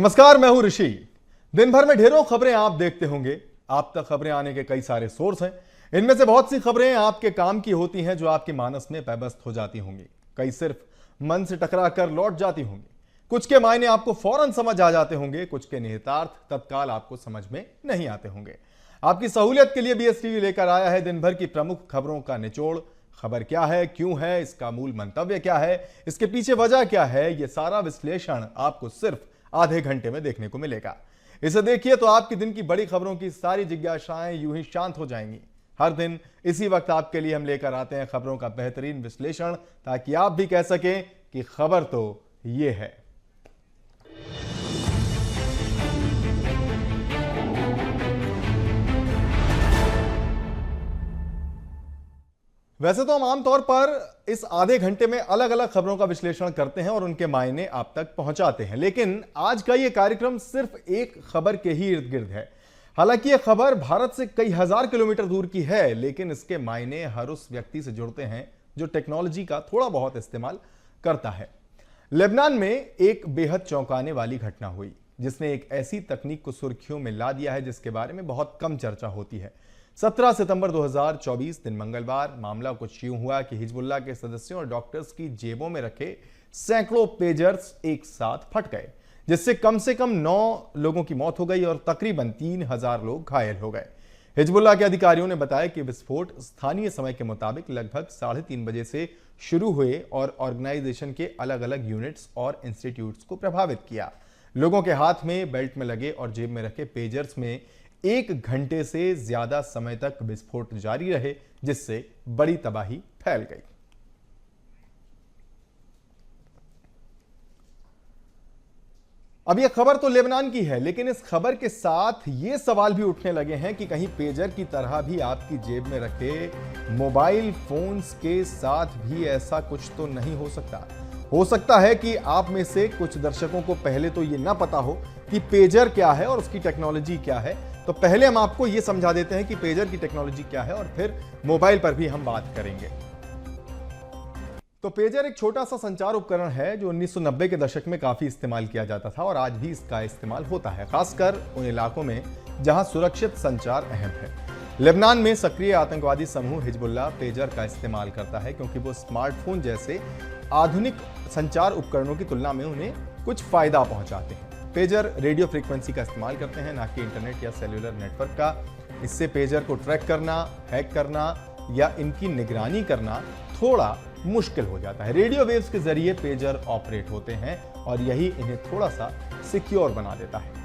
नमस्कार, मैं हूं ऋषि। दिन भर में ढेरों खबरें आप देखते होंगे। आप तक खबरें आने के कई सारे सोर्स हैं। इनमें से बहुत सी खबरें आपके काम की होती हैं जो आपके मानस में पैबस्त हो जाती होंगी। कई सिर्फ मन से टकरा कर लौट जाती होंगी। कुछ के मायने आपको फौरन समझ आ जाते होंगे, कुछ के निहितार्थ तत्काल आपको समझ में नहीं आते होंगे। आपकी सहूलियत के लिए BSTV लेकर आया है दिन भर की प्रमुख खबरों का निचोड़। खबर क्या है, क्यों है, इसका मूल मंतव्य क्या है, इसके पीछे वजह क्या है, यह सारा विश्लेषण आपको सिर्फ आधे घंटे में देखने को मिलेगा। इसे देखिए तो आपके दिन की बड़ी खबरों की सारी जिज्ञासाएं यूं ही शांत हो जाएंगी। हर दिन इसी वक्त आपके लिए हम लेकर आते हैं खबरों का बेहतरीन विश्लेषण, ताकि आप भी कह सकें कि खबर तो ये है। वैसे तो हम आमतौर पर इस आधे घंटे में अलग अलग खबरों का विश्लेषण करते हैं और उनके मायने आप तक पहुंचाते हैं, लेकिन आज का यह कार्यक्रम सिर्फ एक खबर के ही इर्द गिर्द है। हालांकि यह खबर भारत से कई हजार किलोमीटर दूर की है, लेकिन इसके मायने हर उस व्यक्ति से जुड़ते हैं जो टेक्नोलॉजी का थोड़ा बहुत इस्तेमाल करता है। लेबनान में एक बेहद चौंकाने वाली घटना हुई, जिसने एक ऐसी तकनीक को सुर्खियों में ला दिया है जिसके बारे में बहुत कम चर्चा होती है। 17 सितंबर 2024 दिन मंगलवार मामला कुछ यूं हुआ कि हिजबुल्लाह के सदस्यों और डॉक्टर्स की जेबों में रखे सैकड़ों पेजर्स एक साथ फट गए, जिससे कम से कम 9 लोगों की मौत हो गई और तकरीबन 3000 लोग घायल हो गए। हिजबुल्लाह के अधिकारियों ने बताया कि विस्फोट स्थानीय समय के मुताबिक लगभग 3:30 बजे से शुरू हुए और ऑर्गेनाइजेशन के अलग अलग यूनिट्स और इंस्टीट्यूट्स को प्रभावित किया। लोगों के हाथ में, बेल्ट में लगे और जेब में रखे पेजर्स में 1 घंटे से ज्यादा समय तक विस्फोट जारी रहे, जिससे बड़ी तबाही फैल गई। अब यह खबर तो लेबनान की है, लेकिन इस खबर के साथ यह सवाल भी उठने लगे हैं कि कहीं पेजर की तरह भी आपकी जेब में रखे मोबाइल फोन्स के साथ भी ऐसा कुछ तो नहीं हो सकता। हो सकता है कि आप में से कुछ दर्शकों को पहले तो यह ना पता हो कि पेजर क्या है और उसकी टेक्नोलॉजी क्या है। तो पहले हम आपको यह समझा देते हैं कि पेजर की टेक्नोलॉजी क्या है और फिर मोबाइल पर भी हम बात करेंगे। तो पेजर एक छोटा सा संचार उपकरण है जो 1990 के दशक में काफी इस्तेमाल किया जाता था और आज भी इसका इस्तेमाल होता है, खासकर उन इलाकों में जहां सुरक्षित संचार अहम है। लेबनान में सक्रिय आतंकवादी समूह हिजबुल्लाह पेजर का इस्तेमाल करता है, क्योंकि वो स्मार्टफोन जैसे आधुनिक संचार उपकरणों की तुलना में उन्हें कुछ फायदा पहुंचाते हैं। पेजर रेडियो फ्रीक्वेंसी का इस्तेमाल करते हैं, ना कि इंटरनेट या सेल्युलर नेटवर्क का। इससे पेजर को ट्रैक करना, हैक करना या इनकी निगरानी करना थोड़ा मुश्किल हो जाता है। रेडियो वेव्स के जरिए पेजर ऑपरेट होते हैं और यही इन्हें थोड़ा सा सिक्योर बना देता है।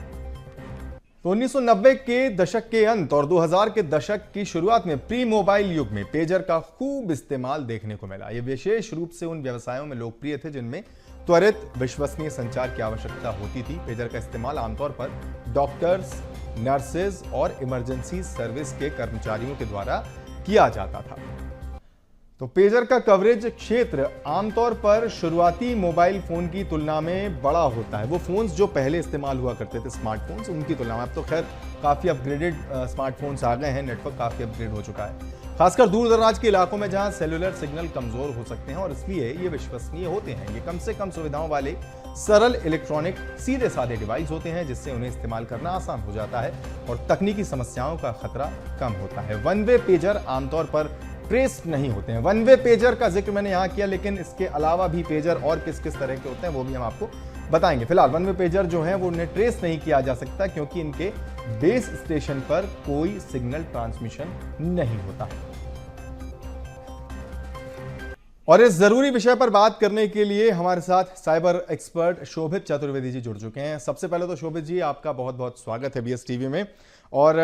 तो 1990 के दशक के अंत और 2000 के दशक की शुरुआत में प्री मोबाइल युग में पेजर का खूब इस्तेमाल देखने को मिला। ये विशेष रूप से उन व्यवसायों में लोकप्रिय थे जिनमें त्वरित विश्वसनीय संचार की आवश्यकता होती थी। पेजर का इस्तेमाल आमतौर पर डॉक्टर्स, नर्सेज और इमरजेंसी सर्विस के कर्मचारियों के द्वारा किया जाता था। तो पेजर का कवरेज क्षेत्र आमतौर पर शुरुआती मोबाइल फोन की तुलना में बड़ा होता है। वो फोन्स जो पहले इस्तेमाल हुआ करते थे स्मार्टफोन्स, उनकी तुलना में अब तो खैर काफी अपग्रेडेड स्मार्टफोन्स आ गए हैं, नेटवर्क काफी अपग्रेड हो चुका है, खासकर दूर दराज के इलाकों में जहां सेलुलर सिग्नल कमजोर हो सकते हैं और इसलिए ये विश्वसनीय होते हैं। ये कम से कम सुविधाओं वाले सरल इलेक्ट्रॉनिक सीधे साधे डिवाइस होते हैं, जिससे उन्हें इस्तेमाल करना आसान हो जाता है और तकनीकी समस्याओं का खतरा कम होता है। वन वे पेजर आमतौर पर ट्रेस नहीं होते हैं। वन वे पेजर का जिक्र मैंने यहां किया, लेकिन इसके अलावा भी पेजर और किस किस तरह के होते हैं वो भी हम आपको बताएंगे। फिलहाल वन वे पेजर जो हैं वो उन्हें ट्रेस नहीं किया जा सकता, क्योंकि इनके बेस स्टेशन पर कोई सिग्नल ट्रांसमिशन नहीं होता। और इस जरूरी विषय पर बात करने के लिए हमारे साथ साइबर एक्सपर्ट शोभित चतुर्वेदी जी जुड़ चुके हैं। सबसे पहले तो शोभित जी, आपका बहुत बहुत स्वागत है BSTV में। और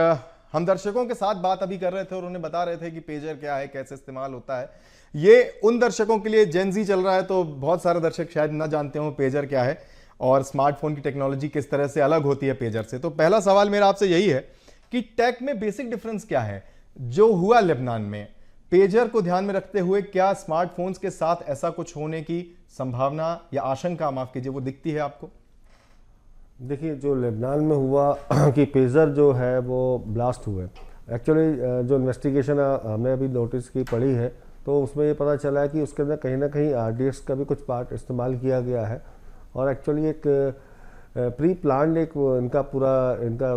हम दर्शकों के साथ बात अभी कर रहे थे और उन्हें बता रहे थे कि पेजर क्या है, कैसे इस्तेमाल होता है। ये उन दर्शकों के लिए जेनजी चल रहा है, तो बहुत सारे दर्शक शायद ना जानते हो पेजर क्या है और स्मार्टफोन की टेक्नोलॉजी किस तरह से अलग होती है पेजर से। तो पहला सवाल मेरा आपसे यही है कि टेक में बेसिक डिफरेंस क्या है जो हुआ लेबनान में? पेजर को ध्यान में रखते हुए क्या स्मार्टफोन्स के साथ ऐसा कुछ होने की संभावना या आशंका, माफ कीजिए, वो दिखती है आपको? देखिए, जो लेबनान में हुआ कि पेजर जो है वो ब्लास्ट हुए, एक्चुअली जो इन्वेस्टिगेशन हमने अभी नोटिस की पढ़ी है तो उसमें ये पता चला है कि उसके अंदर कहीं ना कहीं RDX का भी कुछ पार्ट इस्तेमाल किया गया है। और एक्चुअली एक प्री प्लान्ड एक इनका पूरा इनका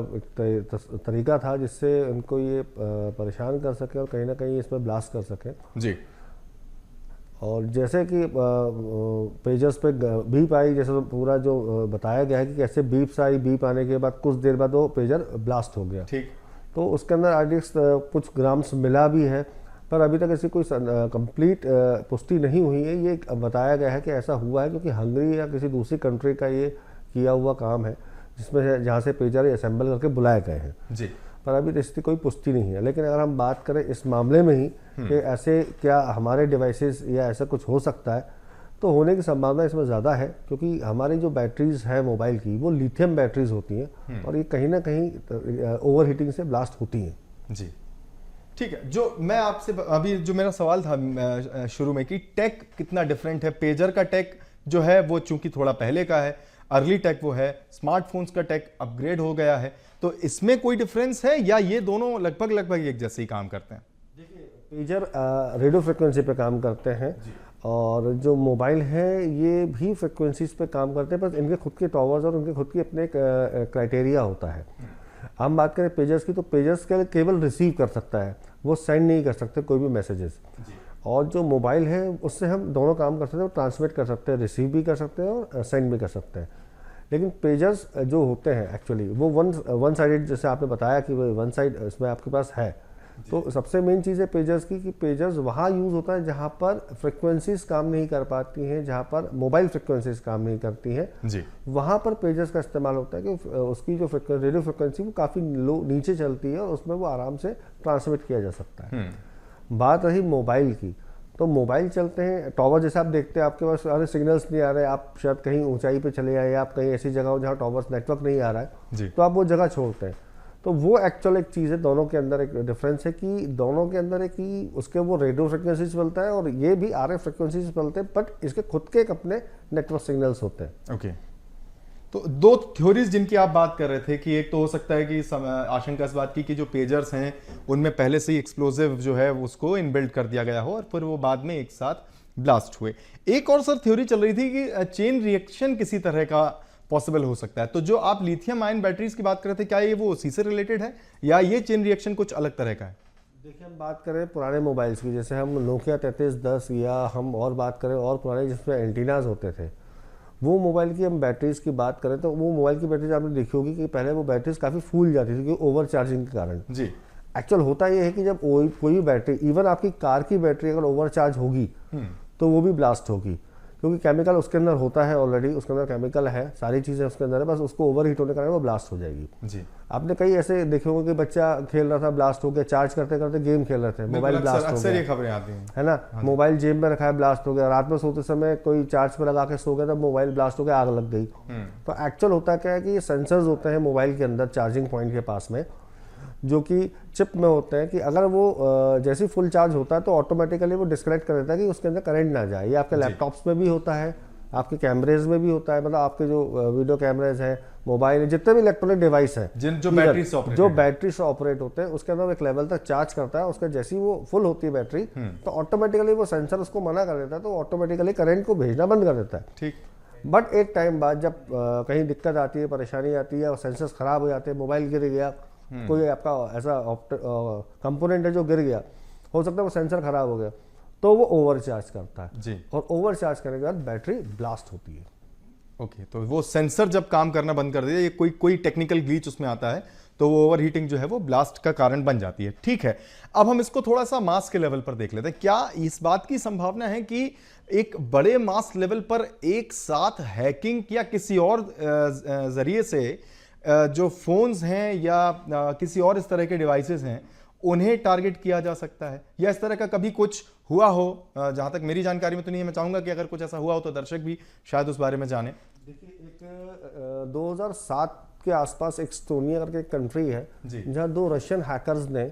एक तरीका था जिससे उनको ये परेशान कर सके और कहीं ना कहीं इसमें ब्लास्ट कर सके जी। और जैसे कि पेजर्स पे बीप आई, जैसे तो पूरा जो बताया गया है कि कैसे बीप्स आई, बीप आने के बाद कुछ देर बाद वो पेजर ब्लास्ट हो गया। ठीक। तो उसके अंदर आरडीएक्स कुछ ग्राम्स मिला भी है, पर अभी तक ऐसी कोई कंप्लीट पुष्टि नहीं हुई है। ये बताया गया है कि ऐसा हुआ है क्योंकि हंगरी या किसी दूसरी कंट्री का ये किया हुआ काम है जिसमें जहाँ से पेजर असेंबल करके बुलाए गए हैं जी। पर अभी इसकी कोई पुष्टि नहीं है। लेकिन अगर हम बात करें इस मामले में ही कि ऐसे क्या हमारे डिवाइसेस या ऐसा कुछ हो सकता है, तो होने की संभावना इसमें ज़्यादा है क्योंकि हमारी जो बैटरीज है मोबाइल की वो लिथियम बैटरीज होती हैं और ये कहीं ना कहीं ओवर हीटिंग से ब्लास्ट होती हैं। जी ठीक है। जो मैं आपसे अभी जो मेरा सवाल था शुरू में कि टेक कितना डिफरेंट है, पेजर का टेक जो है वो चूंकि थोड़ा पहले का है, अर्ली टेक वो है, स्मार्टफोन्स का टेक अपग्रेड हो गया है, तो इसमें कोई डिफरेंस है या ये दोनों लगभग एक जैसे ही काम करते हैं? देखिए, पेजर रेडियो फ्रिक्वेंसी पे काम करते हैं और जो मोबाइल है ये भी फ्रिक्वेंसीज पे काम करते हैं, बस इनके खुद के टॉवर्स और उनके खुद की अपने क्राइटेरिया होता है। हम बात करें पेजर्स की, तो पेजर्स के केवल रिसीव कर सकता है, वो सेंड नहीं कर सकते कोई भी मैसेजेस। और जो मोबाइल है उससे हम दोनों काम कर सकते हैं, ट्रांसमिट कर सकते हैं, रिसीव भी कर सकते हैं और सेंड भी कर सकते हैं। लेकिन पेजर्स जो होते हैं एक्चुअली वो वन साइडेड, जैसे आपने बताया कि वो वन साइड इसमें आपके पास है, तो सबसे मेन चीज़ है पेजर्स की कि पेजर्स वहाँ यूज़ होता है जहाँ पर फ्रिक्वेंसीज काम नहीं कर पाती हैं, जहाँ पर मोबाइल फ्रिक्वेंसीज काम नहीं करती हैं जी, वहाँ पर पेजर्स का इस्तेमाल होता है कि उसकी जो रेडियो फ्रिक्वेंसी वो काफ़ी लो नीचे चलती है और उसमें वो आराम से ट्रांसमिट किया जा सकता है। बात रही मोबाइल की, तो मोबाइल चलते हैं टॉवर, जैसे आप देखते हैं आपके पास सारे सिग्नल्स नहीं आ रहे, आप शायद कहीं ऊंचाई पे चले आए या आप कहीं ऐसी जगह हो जहाँ टॉवर्स नेटवर्क नहीं आ रहा है, तो आप वो जगह छोड़ते हैं। तो वो एक्चुअल एक चीज़ है, दोनों के अंदर एक डिफरेंस है कि दोनों के अंदर है कि उसके वो रेडियो फ्रिक्वेंसीज चलता है और ये भी RF फ्रिक्वेंसीज चलते हैं, बट इसके खुद के एक अपने नेटवर्क सिग्नल्स होते हैं। ओके। तो दो थ्योरीज जिनकी आप बात कर रहे थे कि एक तो हो सकता है कि आशंका इस बात की कि जो पेजर्स हैं उनमें पहले से ही एक्सप्लोजिव जो है उसको इनबिल्ट कर दिया गया हो और फिर वो बाद में एक साथ ब्लास्ट हुए। एक और सर थ्योरी चल रही थी कि चेन रिएक्शन किसी तरह का पॉसिबल हो सकता है। तो जो आप लिथियम आयन बैटरीज की बात कर रहे थे, क्या ये वो उसी से रिलेटेड है या ये चेन रिएक्शन कुछ अलग तरह का है? देखिए, हम बात करें पुराने मोबाइल्स की, जैसे हम नोकिया 3310 या हम और बात करें और पुराने जिसमें एंटीनाज होते थे, वो मोबाइल की हम बैटरीज की बात करें तो वो मोबाइल की बैटरीज आपने देखी होगी कि पहले वो बैटरीज काफ़ी फूल जाती थी क्योंकि ओवर चार्जिंग के कारण जी। एक्चुअल होता ये है कि जब कोई भी बैटरी, इवन आपकी कार की बैटरी अगर ओवर चार्ज होगी तो वो भी ब्लास्ट होगी क्योंकि केमिकल उसके अंदर होता है, ऑलरेडी उसके अंदर केमिकल है, सारी चीज़ें उसके अंदर है, बस उसको ओवर हीट होने के कारण वो ब्लास्ट हो जाएगी जी। आपने कई ऐसे देखे होंगे कि बच्चा खेल रहा था, ब्लास्ट हो गया, चार्ज करते करते गेम खेल रहे थे, मोबाइल ब्लास्ट हो गया, ये खबरें आती हैं है ना, मोबाइल जेब में रखा है, ब्लास्ट हो गया, रात में सोते समय कोई चार्ज पे लगा के सो गया तो मोबाइल ब्लास्ट हो गया, आग लग गई। तो एक्चुअल होता क्या है कि ये सेंसर्स होते हैं मोबाइल के अंदर चार्जिंग पॉइंट के पास में, जो कि चिप में होते हैं कि अगर वो जैसे फुल चार्ज होता है तो ऑटोमेटिकली वो डिस्कनेक्ट कर देता है कि उसके अंदर करंट ना जाए। ये आपके लैपटॉप्स में भी होता है, आपके कैमरेज में भी होता है, मतलब आपके जो वीडियो कैमरेज हैं, मोबाइल, जितने भी इलेक्ट्रॉनिक डिवाइस हैं जो बैटरी से ऑपरेट होते हैं, उसके अंदर एक लेवल तक चार्ज करता है, उसका जैसी वो फुल होती है बैटरी तो ऑटोमेटिकली वो सेंसर उसको मना कर देता है, तो ऑटोमेटिकली करंट को भेजना बंद कर देता है। ठीक। बट एक टाइम बाद जब कहीं दिक्कत आती है, परेशानी आती है और सेंसर्स खराब हो जाते हैं, मोबाइल गिर गया, कोई आपका ऐसा कंपोनेंट है जो गिर गया, हो सकता है वो सेंसर खराब हो गया, तो वो ओवर चार्ज करता है जी। और ओवर चार्ज करने के बाद बैटरी ब्लास्ट होती है। ओके, तो वो सेंसर जब काम करना बंद कर देता है, ये कोई टेक्निकल ग्लिच उसमें आता है तो वो ओवर हीटिंग जो है वो ब्लास्ट का कारण बन जाती है। ठीक है, अब हम इसको थोड़ा सा मास के लेवल पर देख लेते हैं। क्या इस बात की संभावना है कि एक बड़े मास लेवल पर एक साथ हैकिंग या किसी और जरिए से जो फोन्स हैं या किसी और इस तरह के डिवाइसेस हैं उन्हें टारगेट किया जा सकता है, या इस तरह का कभी कुछ हुआ हो? जहां तक मेरी जानकारी में तो नहीं है, मैं चाहूंगा कि अगर कुछ ऐसा हुआ हो तो दर्शक भी शायद उस बारे में जाने। देखिए, एक 2007 के आसपास एक एस्टोनिया करके एक कंट्री है जहां 2 रशियन हैकर्स ने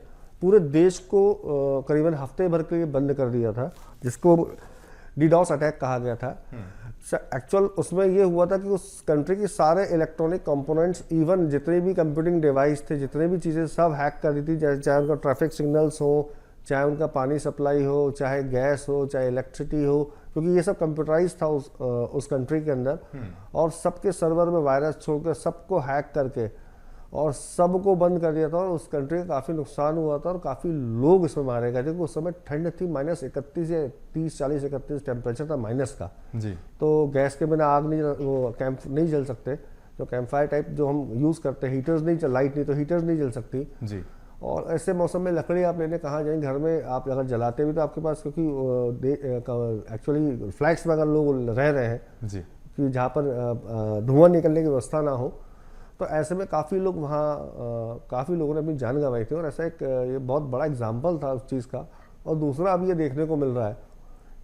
पूरे देश को करीबन हफ्ते भर के लिए बंद कर दिया था, जिसको डीडॉस अटैक कहा गया था। एक्चुअल उसमें ये हुआ था कि उस कंट्री के सारे इलेक्ट्रॉनिक कंपोनेंट्स, इवन जितने भी कंप्यूटिंग डिवाइस थे, जितने भी चीज़ें सब हैक कर दी थी, चाहे उनका ट्रैफिक सिग्नल्स हो, चाहे उनका पानी सप्लाई हो, चाहे गैस हो, चाहे इलेक्ट्रिसिटी हो, क्योंकि ये सब कंप्यूटराइज था उस कंट्री के अंदर, और सबके सर्वर में वायरस छोड़कर सबको हैक करके और सबको बंद कर दिया था, और उस कंट्री का काफ़ी नुकसान हुआ था और काफ़ी लोग इसमें मारे गए थे, क्योंकि उस समय ठंड थी, -31 या 30, 40, 31 टेम्परेचर था माइनस का जी। तो गैस के बिना आग नहीं, वो कैंप नहीं जल सकते, जो कैंप फायर टाइप जो हम यूज़ करते हैं, हीटर्स नहीं, लाइट नहीं तो हीटर्स नहीं जल सकती जी। और ऐसे मौसम में लकड़ी आप लेने कहाँ जाएंगे, घर में आप अगर जलाते भी तो आपके पास, क्योंकि एक्चुअली फ्लैट्स में अगर लोग रह रहे हैं जी। कि जहाँ पर धुआं निकलने की व्यवस्था ना हो, तो ऐसे में काफ़ी लोग वहाँ काफ़ी लोगों ने अपनी जान गंवाई थी, और ऐसा एक ये बहुत बड़ा एग्जाम्पल था उस चीज़ का। और दूसरा अब ये देखने को मिल रहा है,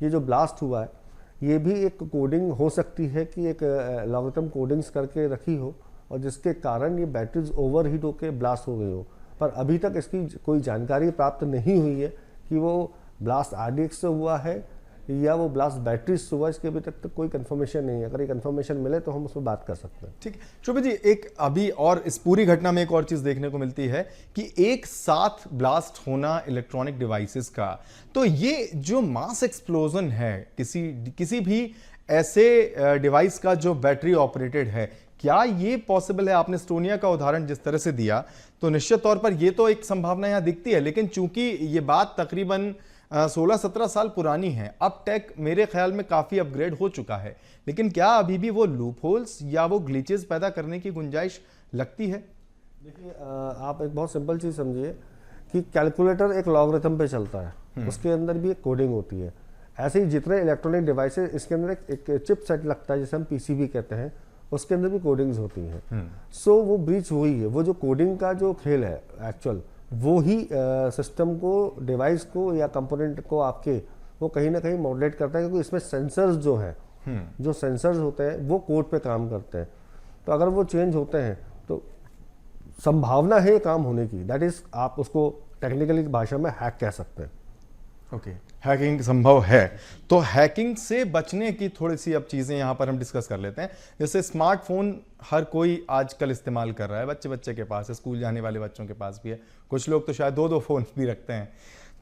ये जो ब्लास्ट हुआ है ये भी एक कोडिंग हो सकती है कि एक लॉगरिथम कोडिंग्स करके रखी हो, और जिसके कारण ये बैटरीज ओवर हीट होकर ब्लास्ट हो गई हो, पर अभी तक इसकी कोई जानकारी प्राप्त नहीं हुई है कि वो ब्लास्ट RDX से हुआ है या वो ब्लास्ट बैटरीज से हुआ। इसके अभी तक तो कोई कंफर्मेशन नहीं है, अगर ये कंफर्मेशन मिले तो हम उस पर बात कर सकते हैं। ठीक है शोभित जी, एक अभी और इस पूरी घटना में एक और चीज देखने को मिलती है कि एक साथ ब्लास्ट होना इलेक्ट्रॉनिक डिवाइसेस का, तो ये जो मास एक्सप्लोजन है किसी भी ऐसे डिवाइस का जो बैटरी ऑपरेटेड है, क्या ये पॉसिबल है? आपने एस्टोनिया का उदाहरण जिस तरह से दिया तो निश्चित तौर पर ये तो एक संभावना यहां दिखती है, लेकिन चूंकि ये बात तकरीबन 16-17 साल पुरानी है, अब टेक मेरे ख्याल में काफी अपग्रेड हो चुका है, लेकिन क्या अभी भी वो लूप होल्स या वो ग्लिचेस पैदा करने की गुंजाइश लगती है? देखिए, आप एक बहुत सिंपल चीज़ समझिए कि कैलकुलेटर एक लॉगरिथम पे चलता है, उसके अंदर भी एक कोडिंग होती है। ऐसे ही जितने इलेक्ट्रॉनिक डिवाइसेस, इसके अंदर एक चिप सेट लगता है जिसे हम PCB कहते हैं, उसके अंदर भी कोडिंग्स होती हैं। सो वो ब्रीच हुई है, वो जो कोडिंग का जो खेल है एक्चुअल, वो ही सिस्टम को, डिवाइस को या कंपोनेंट को आपके वो कहीं ना कहीं मॉडुलेट करता है, क्योंकि इसमें सेंसर्स जो हैं, जो सेंसर्स होते हैं वो कोड पे काम करते हैं। तो अगर वो चेंज होते हैं तो संभावना है काम होने की, दैट इज आप उसको टेक्निकली भाषा में हैक कह सकते हैं। ओके, हैकिंग संभव है, तो हैकिंग से बचने की थोड़ी सी अब चीजें यहां पर हम डिस्कस कर लेते हैं। जैसे स्मार्टफोन हर कोई आजकल इस्तेमाल कर रहा है, बच्चे के पास है, स्कूल जाने वाले बच्चों के पास भी है, कुछ लोग तो शायद 2-2 फोन भी रखते हैं।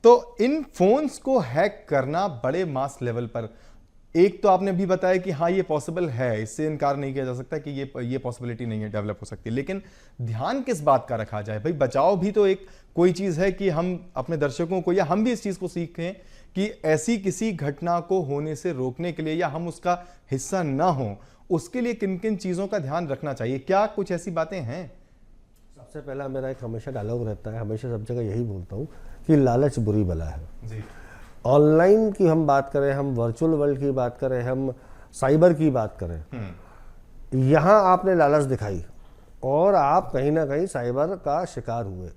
तो इन फोन्स को हैक करना बड़े मास लेवल पर, एक तो आपने भी बताया कि हाँ ये पॉसिबल है, इससे इनकार नहीं किया जा सकता कि ये पॉसिबिलिटी नहीं है, डेवलप हो सकती है, लेकिन ध्यान किस बात का रखा जाए? भाई बचाव भी तो एक कोई चीज है कि हम अपने दर्शकों को या हम भी इस चीज को सीखें कि ऐसी किसी घटना को होने से रोकने के लिए या हम उसका हिस्सा ना हो, उसके लिए किन किन चीजों का ध्यान रखना चाहिए? क्या कुछ ऐसी बातें हैं? सबसे पहला मेरा एक हमेशा डायलॉग रहता है, हमेशा सब जगह यही बोलता हूँ कि लालच बुरी बला है जी। ऑनलाइन की हम बात करें, हम वर्चुअल वर्ल्ड की बात करें, हम साइबर की बात करें, यहाँ आपने लालच दिखाई और आप कहीं ना कहीं साइबर का शिकार हुए।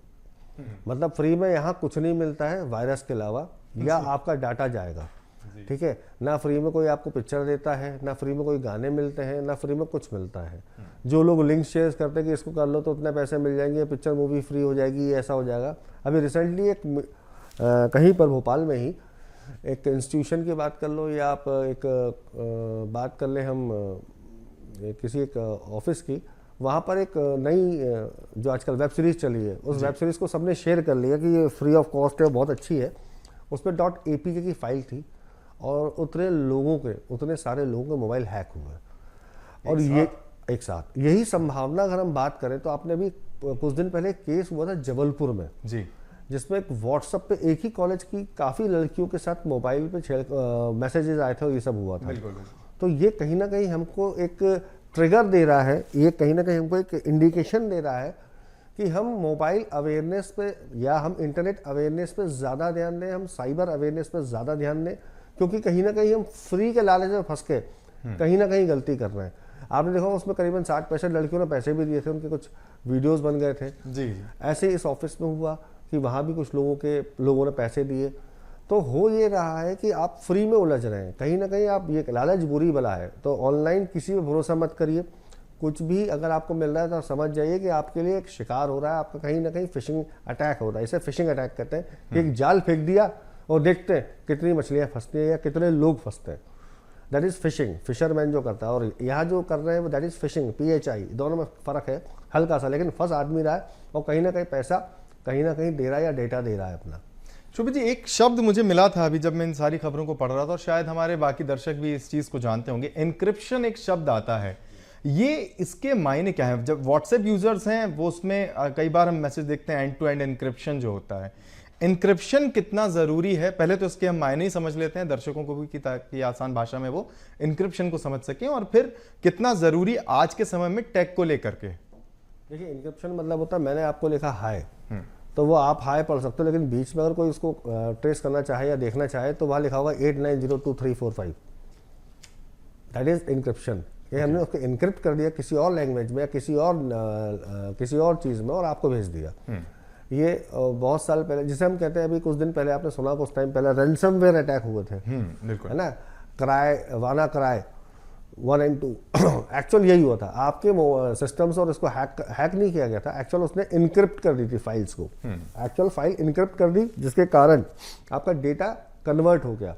मतलब फ्री में यहाँ कुछ नहीं मिलता है वायरस के अलावा, या आपका डाटा जाएगा, ठीक है ना। फ्री में कोई आपको पिक्चर देता है, ना फ्री में कोई गाने मिलते हैं, ना फ्री में कुछ मिलता है। जो लोग लिंक शेयर करते हैं कि इसको कर लो तो उतने पैसे मिल जाएंगे, पिक्चर मूवी फ्री हो जाएगी, ऐसा हो जाएगा। अभी रिसेंटली एक कहीं पर भोपाल में ही एक इंस्टीट्यूशन की बात कर लो, या आप एक बात कर ले हम किसी एक ऑफिस की, वहाँ पर एक नई जो आजकल वेब सीरीज़ चली है, उस वेब सीरीज़ को सबने शेयर कर लिया कि ये फ्री ऑफ कॉस्ट है, बहुत अच्छी है। उसमें .apk की फाइल थी और उतने सारे लोगों के मोबाइल हैक हुए, और ये एक साथ। यही संभावना अगर हम बात करें तो आपने भी कुछ दिन पहले केस हुआ था जबलपुर में जी, जिसमें एक व्हाट्सएप पे एक ही कॉलेज की काफ़ी लड़कियों के साथ मोबाइल पे मैसेजेस आए थे और ये सब हुआ था। बिल्कुल। तो ये कहीं ना कहीं हमको एक ट्रिगर दे रहा है, ये कहीं ना कहीं हमको एक इंडिकेशन दे रहा है कि हम मोबाइल अवेयरनेस पे या हम इंटरनेट अवेयरनेस पे ज़्यादा ध्यान दें, हम साइबर अवेयरनेस पे ज़्यादा ध्यान दें, क्योंकि कहीं ना कहीं हम फ्री के लालच में फंस के कहीं ना कहीं गलती कर रहे हैं। आपने देखा उसमें करीबन 60-65 लड़कियों ने पैसे भी दिए थे, उनके कुछ वीडियोज़ बन गए थे जी। ऐसे ही इस ऑफिस में हुआ कि वहाँ भी कुछ लोगों ने पैसे दिए। तो हो ये रहा है कि आप फ्री में उलझ रहे हैं, कहीं ना कहीं आप, ये लालच बुरी बला है। तो ऑनलाइन किसी पे भरोसा मत करिए, कुछ भी अगर आपको मिल रहा है तो समझ जाइए कि आपके लिए एक शिकार हो रहा है, आपका कहीं ना कहीं फिशिंग अटैक हो रहा है। इसे फिशिंग अटैक कहते हैं कि एक जाल फेंक दिया और देखते हैं कितनी मछलियाँ फंसती हैं या कितने लोग फंसते हैं। दैट इज़ फिशिंग, फिशरमैन जो करता है, और यहाँ जो कर रहे हैं वो दैट इज़ फिशिंग, PHI। दोनों में फ़र्क है हल्का सा, लेकिन फंस आदमी रहा है और कहीं ना कहीं पैसा कहीं ना कहीं दे रहा है या डेटा दे रहा है अपना। शोभित जी, एक शब्द मुझे मिला था अभी जब मैं इन सारी खबरों को पढ़ रहा था, और शायद हमारे बाकी दर्शक भी इस चीज को जानते होंगे। एन्क्रिप्शन एक शब्द आता है, ये इसके मायने क्या है? जब व्हाट्सएप यूजर्स हैं वो उसमें कई बार हम मैसेज देखते हैं एंड टू एंड एन्क्रिप्शन जो होता है, एन्क्रिप्शन कितना जरूरी है? पहले तो इसके हम मायने ही समझ लेते हैं दर्शकों को भी कि ताकि आसान भाषा में वो एन्क्रिप्शन को समझ सकें, और फिर कितना जरूरी आज के समय में टेक को लेकर के। देखिए, एन्क्रिप्शन मतलब होता है मैंने आपको लिखा हाय, तो वो आप हाय पढ़ सकते हो, लेकिन बीच में अगर कोई उसको ट्रेस करना चाहे या देखना चाहे तो वहाँ लिखा होगा 89022345। That is encryption. ये हमने उसको एन्क्रिप्ट कर दिया किसी और लैंग्वेज में या किसी और चीज़ में और आपको भेज दिया। ये बहुत साल पहले, जिसे हम कहते हैं, अभी कुछ दिन पहले आपने सुना, कुछ टाइम पहले रैनसमवेयर अटैक हुए थे, बिल्कुल, है ना। वाना क्राई 1 and 2 एक्चुअल यही हुआ था, आपके सिस्टम्स और इसको हैक नहीं किया गया था, एक्चुअल उसने इनक्रिप्ट कर दी थी फाइल्स को, एक्चुअल फाइल इनक्रिप्ट कर दी, जिसके कारण आपका डेटा कन्वर्ट हो गया।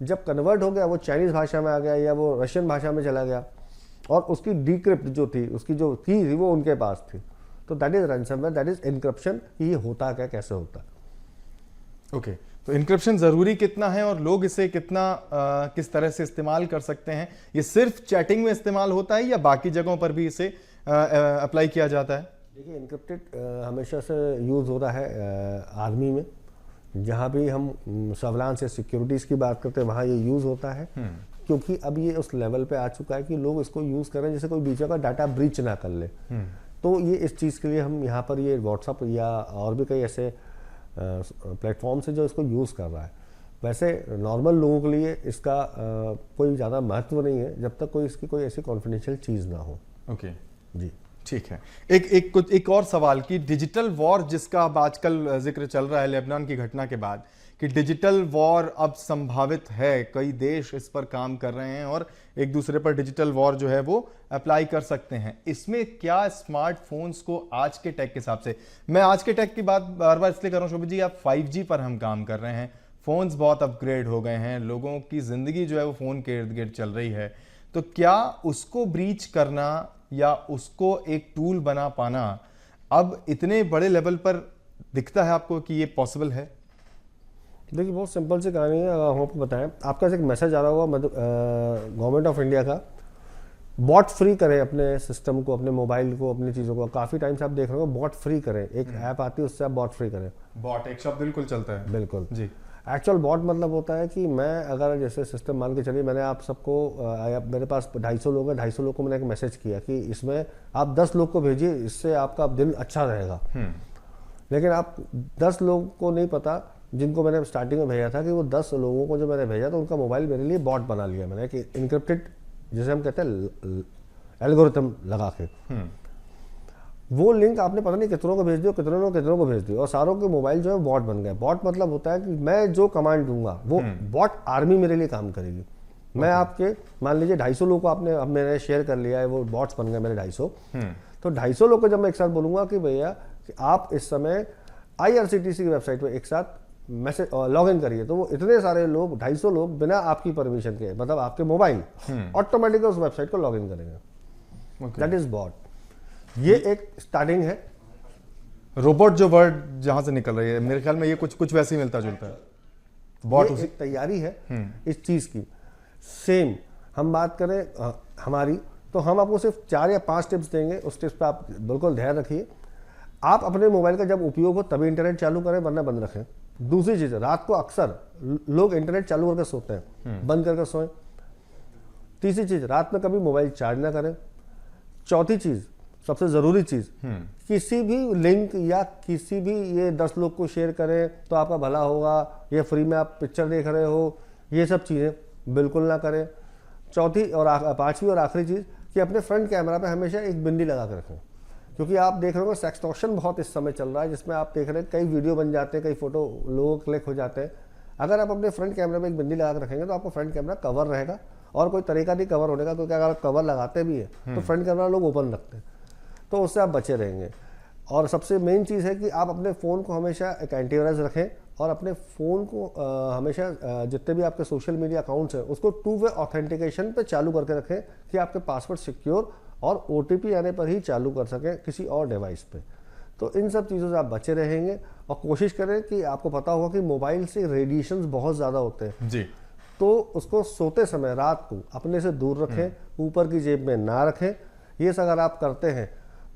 जब कन्वर्ट हो गया वो चाइनीज भाषा में आ गया या वो रशियन भाषा में चला गया, और उसकी डिक्रिप्ट जो थी, उसकी जो की थी वो उनके पास थी। तो that is ransomware, that is encryption. ये होता क्या, कैसे होता है? ओके, तो इनक्रिप्शन जरूरी कितना है और लोग इसे कितना किस तरह से इस्तेमाल कर सकते हैं? ये सिर्फ चैटिंग में इस्तेमाल होता है या बाकी जगहों पर भी इसे अप्लाई किया जाता है? देखिए, इनक्रिप्टेड हमेशा से यूज़ हो रहा है आर्मी में, जहाँ भी हम सर्विलांस या सिक्योरिटीज़ की बात करते हैं वहाँ ये यूज़ होता है, क्योंकि अब ये उस लेवल पे आ चुका है कि लोग इसको यूज़ कर रहे हैं जैसे कोई बीच का डाटा ब्रीच ना कर ले। तो ये इस चीज़ के लिए हम यहाँ पर ये व्हाट्सअप या और भी कई ऐसे प्लेटफॉर्म से जो इसको यूज़ कर रहा है। वैसे नॉर्मल लोगों के लिए इसका कोई ज़्यादा महत्व नहीं है जब तक कोई इसकी कोई ऐसी कॉन्फिडेंशियल चीज़ ना हो। ओके, जी, ठीक है। एक और सवाल कि डिजिटल वॉर जिसका अब आजकल जिक्र चल रहा है लेबनान की घटना के बाद, कि डिजिटल वॉर अब संभावित है, कई देश इस पर काम कर रहे हैं और एक दूसरे पर डिजिटल वॉर जो है वो अप्लाई कर सकते हैं। इसमें क्या स्मार्टफोन्स को आज के टेक के हिसाब से, मैं आज के टेक की बात बार बार इसलिए कर रहा हूँ शोभित जी, आप 5G पर हम काम कर रहे हैं, फोन्स बहुत अपग्रेड हो गए हैं, लोगों की जिंदगी जो है वो फोन के इर्द गिर्द चल रही है, तो क्या उसको ब्रीच करना या उसको एक टूल बना पाना अब इतने बड़े लेवल पर दिखता है आपको कि ये पॉसिबल है? देखिए, बहुत सिंपल सी कहानी है। हम आपको बताएं, आपका एक मैसेज आ रहा होगा गवर्नमेंट ऑफ इंडिया का, बॉट फ्री करें अपने सिस्टम को, अपने मोबाइल को, अपनी चीज़ों को। काफ़ी टाइम से आप देख रहे हो बॉट फ्री करें, एक ऐप आती है उससे आप बॉट फ्री करें। बॉट एक शब्द बिल्कुल चलता है। बिल्कुल जी। एक्चुअल बॉट मतलब होता है कि मैं अगर जैसे सिस्टम मान के चलिए, मैंने आप सबको मेरे पास 250 लोग हैं, 250 लोग को मैंने एक मैसेज किया कि इसमें आप 10 लोग को भेजिए, इससे आपका दिन अच्छा रहेगा। लेकिन आप 10 लोगों को नहीं पता, जिनको मैंने स्टार्टिंग में भेजा था, कि वो 10 लोगों को जो मैंने भेजा तो उनका मोबाइल मेरे लिए बॉट बना लिया मैंने, कि इनक्रिप्टेड जिसे हम कहते हैं एल्गोरिथम लगा के। वो लिंक आपने पता नहीं कितनों को भेज दिया, कितनों को भेज दिया, और सारों के मोबाइल जो है बॉट बन गए। बॉट मतलब होता है कि मैं जो कमांड दूंगा वो बॉट आर्मी मेरे लिए काम करेगी। मैं आपके मान लीजिए 250 लोग को आपने अब मैंने शेयर कर लिया है, वो बॉट्स बन गए मेरे 250। तो 250 लोग को जब मैं एक साथ बोलूंगा कि भैया कि आप इस समय IRCTC की वेबसाइट पर एक साथ मैसेज लॉग इन करिए, तो वो इतने सारे लोग 250 लोग बिना आपकी परमिशन के, मतलब आपके मोबाइल ऑटोमेटिक उस वेबसाइट को लॉग इन करेंगे। That is bought. ये एक स्टार्टिंग है। रोबोट जो वर्ड जहां से निकल रही है, मेरे ख्याल में ये कुछ वैसे ही मिलता जुलता है। बॉट एक तैयारी है इस चीज की। सेम हम बात करें हमारी, तो हम आपको सिर्फ 4 या 5 टिप्स देंगे, उस टिप्स पे आप बिल्कुल ध्यान रखिए। आप अपने मोबाइल का जब उपयोग हो तभी इंटरनेट चालू करें, वरना बंद रखें। दूसरी चीज, रात को अक्सर लोग इंटरनेट चालू करके सोते हैं, बंद करके सोएं। तीसरी चीज, रात में कभी मोबाइल चार्ज ना करें। चौथी चीज, सबसे जरूरी चीज, किसी भी लिंक या किसी भी ये 10 लोग को शेयर करें तो आपका भला होगा, ये फ्री में आप पिक्चर देख रहे हो, ये सब चीजें बिल्कुल ना करें। चौथी और 5वीं और आखिरी चीज, कि अपने फ्रंट कैमरा पे हमेशा एक बिंदी लगा कर रखें, क्योंकि आप देख रहे हो सेक्सटॉर्शन बहुत इस समय चल रहा है, जिसमें आप देख रहे हैं कई वीडियो बन जाते हैं, कई फोटो लोगों क्लिक हो जाते हैं। अगर आप अपने फ्रंट कैमरे में एक बिंदी लगा कर रखेंगे तो आपका फ्रंट कैमरा कवर रहेगा, और कोई तरीका नहीं कवर होने का, क्योंकि अगर आप कवर लगाते भी है तो फ्रंट कैमरा लोग ओपन रखते हैं, तो उससे आप बचे रहेंगे। और सबसे मेन चीज़ है कि आप अपने फ़ोन को हमेशा एक एंटीवायरस रखें, और अपने फ़ोन को हमेशा जितने भी आपके सोशल मीडिया अकाउंट्स हैं उसको 2 वे ऑथेंटिकेशन पे चालू करके रखें, कि आपके पासवर्ड सिक्योर और OTP आने पर ही चालू कर सकें किसी और डिवाइस पे। तो इन सब चीज़ों से आप बचे रहेंगे और कोशिश करें कि आपको पता होगा कि मोबाइल से रेडिएशंस बहुत ज़्यादा होते हैं जी। तो उसको सोते समय रात को अपने से दूर रखें, ऊपर की जेब में ना रखें। ये सब अगर आप करते हैं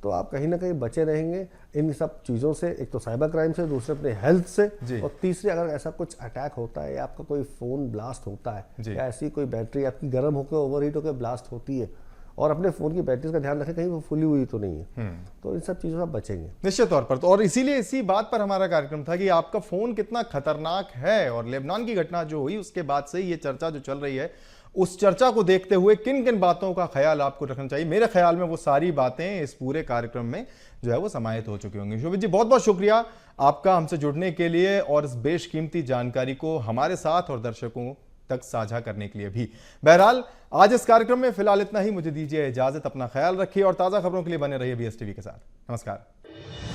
तो आप कहीं ना कहीं बचे रहेंगे इन सब चीज़ों से, एक तो साइबर क्राइम से, दूसरे अपने हेल्थ से, और तीसरे अगर ऐसा कुछ अटैक होता है या आपका कोई फ़ोन ब्लास्ट होता है या ऐसी कोई बैटरी आपकी गर्म होकर ओवरहीट होकर ब्लास्ट होती है, और अपने फ़ोन की बैटरी का ध्यान रखें कहीं वो फुली हुई तो नहीं है, तो इन सब चीज़ों से आप बचेंगे निश्चित तौर पर। तो और इसीलिए इसी बात पर हमारा कार्यक्रम था कि आपका फ़ोन कितना खतरनाक है, और लेबनान की घटना जो हुई उसके बाद से ये चर्चा जो चल रही है, उस चर्चा को देखते हुए किन किन बातों का ख्याल आपको रखना चाहिए। मेरे ख्याल में वो सारी बातें इस पूरे कार्यक्रम में जो है वो समाहित हो चुकी होंगी। शोभित जी, बहुत बहुत शुक्रिया आपका हमसे जुड़ने के लिए और इस बेशकीमती जानकारी को हमारे साथ और दर्शकों तक साझा करने के लिए भी। बहरहाल आज इस कार्यक्रम में फिलहाल इतना ही। मुझे दीजिए इजाजत, अपना ख्याल रखिए और ताज़ा खबरों के लिए बने रहिए BSTV के साथ। नमस्कार।